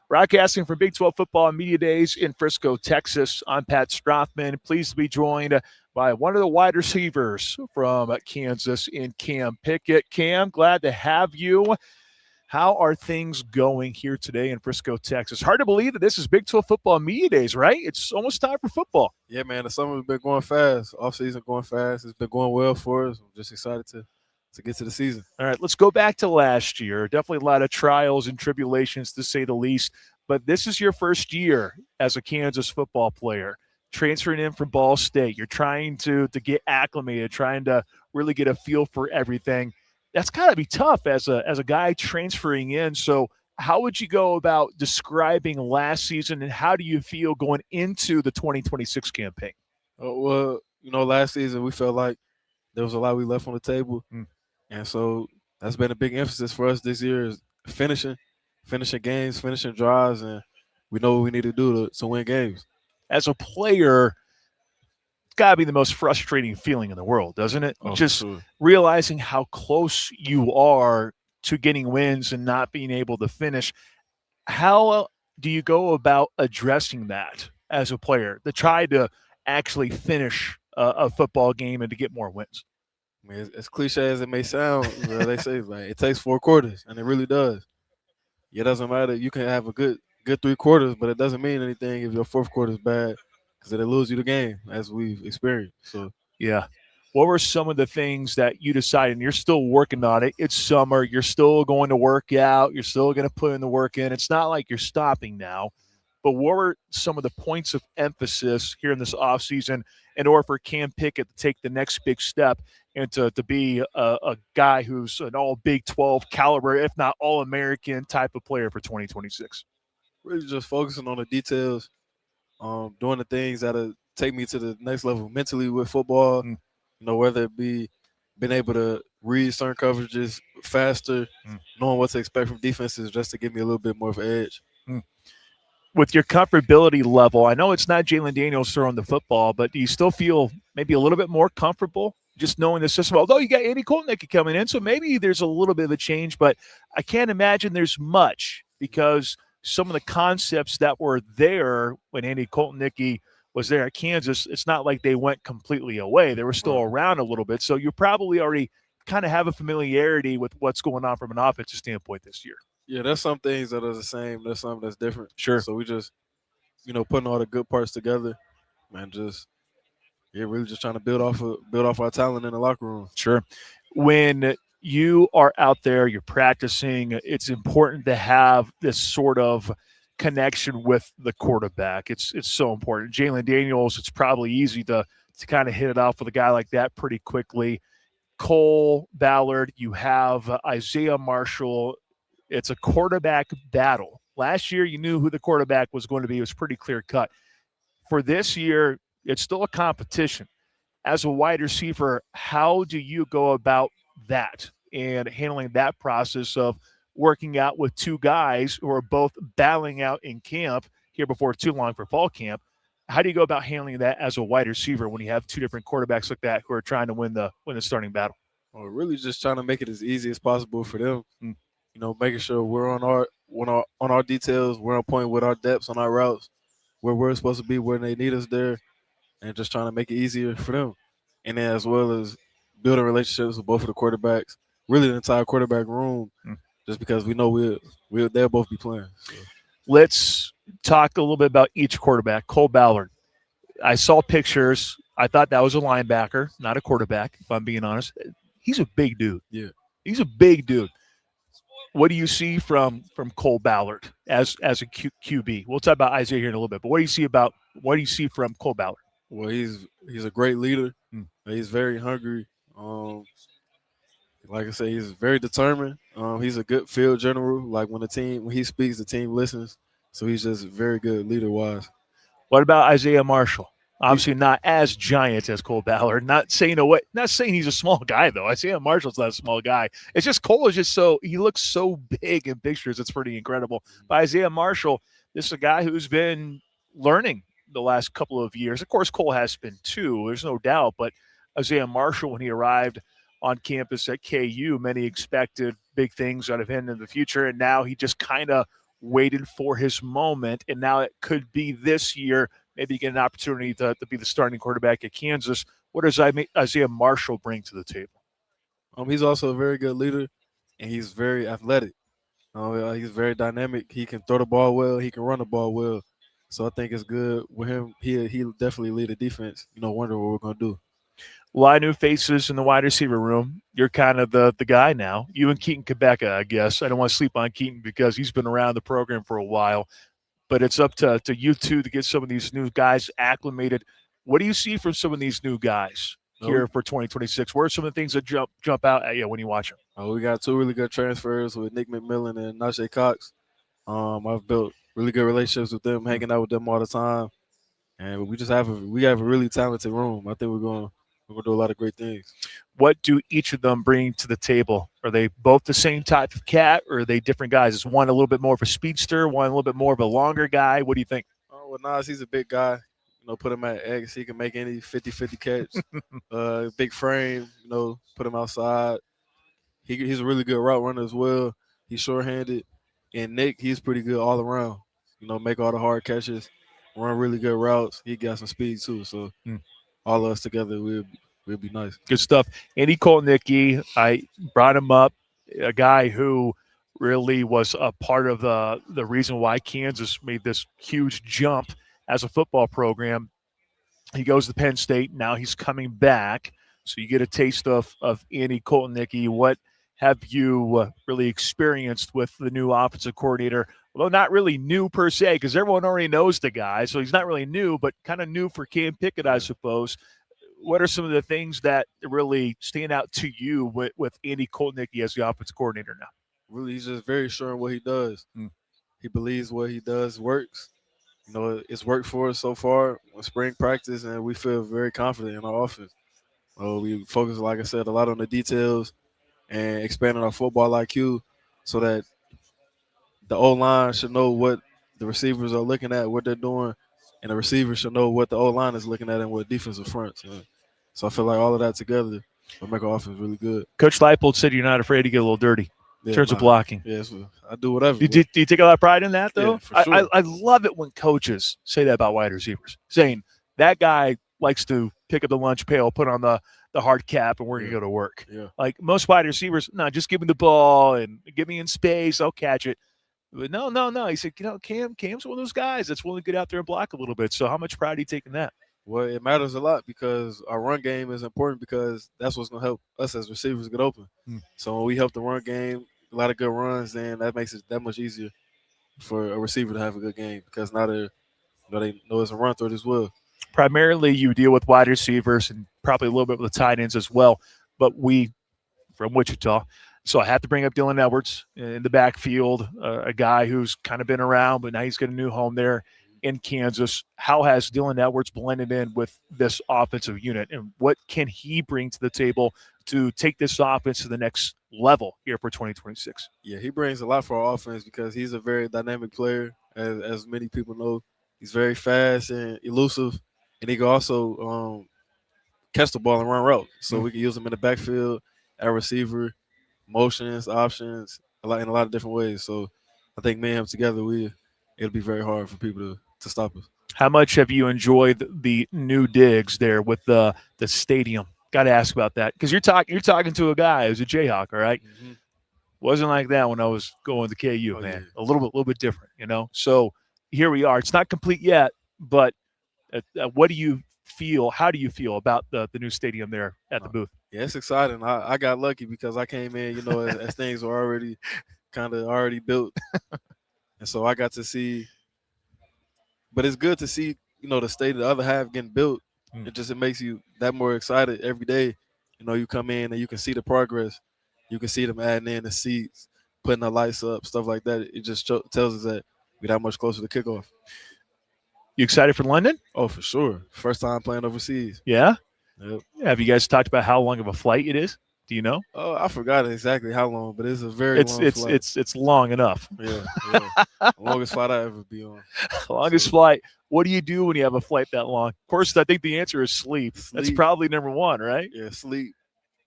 Broadcasting from Big 12 Football Media Days in Frisco, Texas. I'm Pat Strathman. Pleased to be joined by one of the wide receivers from Kansas in Cam Pickett. Cam, glad to have you. How are things going here today in Frisco, Texas? Hard to believe that this is Big 12 Football Media Days, right? It's almost time for football. Yeah, man, the summer's been going fast. Off-season going fast. It's been going well for us. I'm just excited to get to the season. All right, let's go back to last year. Definitely a lot of trials and tribulations, to say the least. But this is your first year as a Kansas football player, transferring in from Ball State. You're trying to get acclimated, trying to really get a feel for everything. That's got to be tough as a guy transferring in. So how would you go about describing last season, and how do you feel going into the 2026 campaign? Well, last season we felt like there was a lot we left on the table. And so that's been a big emphasis for us this year is finishing games, finishing drives, and we know what we need to do to win games. As a player, it's got to be the most frustrating feeling in the world, doesn't it? Just sure. Realizing how close you are to getting wins and not being able to finish. How do you go about addressing that as a player to try to actually finish a football game and to get more wins? I mean, as cliche as it may sound, they say like it takes 4 quarters, and it really does. It doesn't matter. You can have a good 3 quarters, but it doesn't mean anything if your 4th quarter is bad because it'll lose you the game, as we've experienced. So, yeah. What were some of the things that you decided, and you're still working on it? It's summer. You're still going to work out. You're still going to put in the work in. It's not like you're stopping now. But what were some of the points of emphasis here in this offseason in order for Cam Pickett to take the next big step and to be a guy who's an all Big 12 caliber, if not all-American type of player for 2026? Really just focusing on the details, doing the things that'll take me to the next level mentally with football, whether it be being able to read certain coverages faster, knowing what to expect from defenses just to give me a little bit more of an edge. With your comfortability level, I know it's not Jalen Daniels throwing the football, but do you still feel maybe a little bit more comfortable just knowing the system? Although you got Andy Koltnicki coming in, so maybe there's a little bit of a change, but I can't imagine there's much because some of the concepts that were there when Andy Koltnicki was there at Kansas, it's not like they went completely away. They were still around a little bit, so you probably already kind of have a familiarity with what's going on from an offensive standpoint this year. Yeah, there's some things that are the same. There's some that's different. Sure. So we just, putting all the good parts together, and really just trying to build off our talent in the locker room. Sure. When you are out there, you're practicing, it's important to have this sort of connection with the quarterback. It's so important. Jalen Daniels, it's probably easy to kind of hit it off with a guy like that pretty quickly. Cole Ballard, you have Isaiah Marshall. It's a quarterback battle. Last year, you knew who the quarterback was going to be. It was pretty clear cut. For this year, it's still a competition. As a wide receiver, how do you go about that and handling that process of working out with 2 guys who are both battling out in camp here before too long for fall camp? How do you go about handling that as a wide receiver when you have 2 different quarterbacks like that who are trying to win the starting battle? Well, really just trying to make it as easy as possible for them. Making sure we're on our details, we're on point with our depths on our routes, where we're supposed to be, where they need us there, and just trying to make it easier for them. And then as well as building relationships with both of the quarterbacks, really the entire quarterback room, just because we know they'll both be playing. So. Let's talk a little bit about each quarterback. Cole Ballard. I saw pictures. I thought that was a linebacker, not a quarterback, if I'm being honest. He's a big dude. Yeah. He's a big dude. What do you see from Cole Ballard as a QB? We'll talk about Isaiah here in a little bit, but what do you see from Cole Ballard? Well, he's a great leader. He's very hungry. Like I say, he's very determined. He's a good field general. Like when he speaks, the team listens. So he's just very good leader-wise. What about Isaiah Marshall? Obviously not as giant as Cole Ballard. Not saying he's a small guy, though. Isaiah Marshall's not a small guy. It's just Cole is just he looks so big in pictures. It's pretty incredible. But Isaiah Marshall, this is a guy who's been learning the last couple of years. Of course, Cole has been too. There's no doubt. But Isaiah Marshall, when he arrived on campus at KU, many expected big things out of him in the future. And now he just kind of waited for his moment, and now it could be this year. Maybe get an opportunity to be the starting quarterback at Kansas. What does Isaiah Marshall bring to the table? He's also a very good leader, and he's very athletic. He's very dynamic. He can throw the ball well. He can run the ball well. So I think it's good with him. He'll definitely lead the defense. Wonder what we're gonna do. A lot of new faces in the wide receiver room. You're kind of the guy now. You and Keaton Quebeca, I guess. I don't want to sleep on Keaton because he's been around the program for a while. But it's up to you two to get some of these new guys acclimated. What do you see from some of these new guys here for 2026? What are some of the things that jump out at you when you watch them? We got two really good transfers with Nick McMillan and Najee Cox. I've built really good relationships with them, hanging out with them all the time, and we have a really talented room. I think we're gonna do a lot of great things. What do each of them bring to the table? Are they both the same type of cat, or are they different guys? Is one a little bit more of a speedster, one a little bit more of a longer guy? What do you think? Nas, he's a big guy. Put him at X, he can make any 50-50 catch. Big frame, put him outside. He's a really good route runner as well. He's short-handed. And Nick, he's pretty good all around. Make all the hard catches, run really good routes. He got some speed too. So all of us together, we'll be nice. Good stuff. Andy Kolnicki, I brought him up, a guy who really was a part of the reason why Kansas made this huge jump as a football program. He goes to Penn State. Now he's coming back. So you get a taste of Andy Kolnicki. What have you really experienced with the new offensive coordinator? Although not really new per se, because everyone already knows the guy. So he's not really new, but kind of new for Cam Pickett, I suppose. What are some of the things that really stand out to you with Andy Kolnicki as the offensive coordinator now? Really, he's just very sure in what he does. He believes what he does works. It's worked for us so far in spring practice, and we feel very confident in our offense. We focus, like I said, a lot on the details and expanding our football IQ so that the O-line should know what the receivers are looking at, what they're doing, and the receivers should know what the O-line is looking at and what defensive fronts. So I feel like all of that together will make our offense really good. Coach Leipold said you're not afraid to get a little dirty in terms of blocking. Yes, I do whatever. Do you take a lot of pride in that, though? Yeah, for sure. I love it when coaches say that about wide receivers, saying that guy likes to pick up the lunch pail, put on the hard cap, and we're going to go to work. Yeah. Like most wide receivers, no, just give me the ball and give me in space. I'll catch it. But no. He said, Cam's one of those guys that's willing to get out there and block a little bit. So how much pride are you taking that? Well, it matters a lot because our run game is important because that's what's going to help us as receivers get open. So when we help the run game, a lot of good runs, then that makes it that much easier for a receiver to have a good game because now they know it's a run threat as well. Primarily, you deal with wide receivers and probably a little bit with the tight ends as well. But we, from Wichita, so I have to bring up Dylan Edwards in the backfield, a guy who's kind of been around, but now he's got a new home there in Kansas. How has Dylan Edwards blended in with this offensive unit, and what can he bring to the table to take this offense to the next level here for 2026? Yeah, he brings a lot for our offense because he's a very dynamic player, as many people know. He's very fast and elusive, and he can also catch the ball and run route. So we can use him in the backfield, at receiver, motions, options, in a lot of different ways. So I think me and him together, it'll be very hard for people to stop us. How much have you enjoyed the new digs there with the stadium? Got to ask about that because you're talking to a guy who's a Jayhawk, all right? Wasn't like that when I was going to KU, man. Yeah. A little bit different, So here we are. It's not complete yet, but what do you feel? How do you feel about the new stadium there at the booth? Yeah, it's exciting. I got lucky because I came in, as things were already built, and so I got to see. But it's good to see, the state of the other half getting built. It makes you that more excited every day. You come in and you can see the progress. You can see them adding in the seats, putting the lights up, stuff like that. It just tells us that we're that much closer to kickoff. You excited for London? Oh, for sure. First time playing overseas. Yeah? Yep. Have you guys talked about how long of a flight it is? Do you know? Oh, I forgot exactly how long, but it's a very long flight. It's long enough. Yeah. Longest flight I ever be on. Longest flight. What do you do when you have a flight that long? Of course, I think the answer is sleep. That's probably number one, right? Yeah, sleep.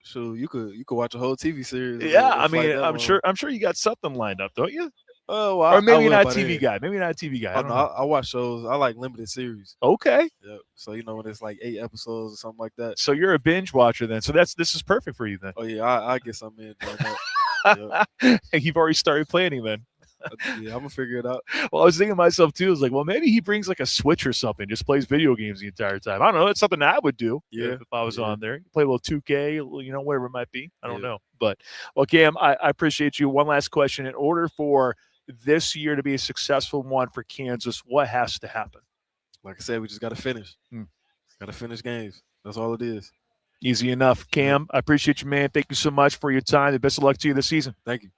So you could watch a whole TV series. Yeah, I mean, I'm sure you got something lined up, don't you? Oh, well, Or I maybe will not by TV then. guy. Maybe not a TV guy. I Oh don't no, know. I watch shows. I like limited series. Okay. Yep. So when it's like 8 episodes or something like that. So you're a binge watcher then. So this is perfect for you then. Oh yeah, I get something in doing that. You've already started planning then. Yeah, I'm gonna figure it out. Well, I was thinking to myself too, I was like, well, maybe he brings like a Switch or something, just plays video games the entire time. I don't know. It's something I would do Yeah, if I was yeah. on there. Play a little 2K, whatever it might be. I don't Yeah. know. But, well, Cam, I appreciate you. One last question. In order for this year to be a successful one for Kansas, what has to happen? Like I said, we just got to finish. Got to finish games. That's all it is. Easy enough. Cam, I appreciate you, man. Thank you so much for your time. And best of luck to you this season. Thank you.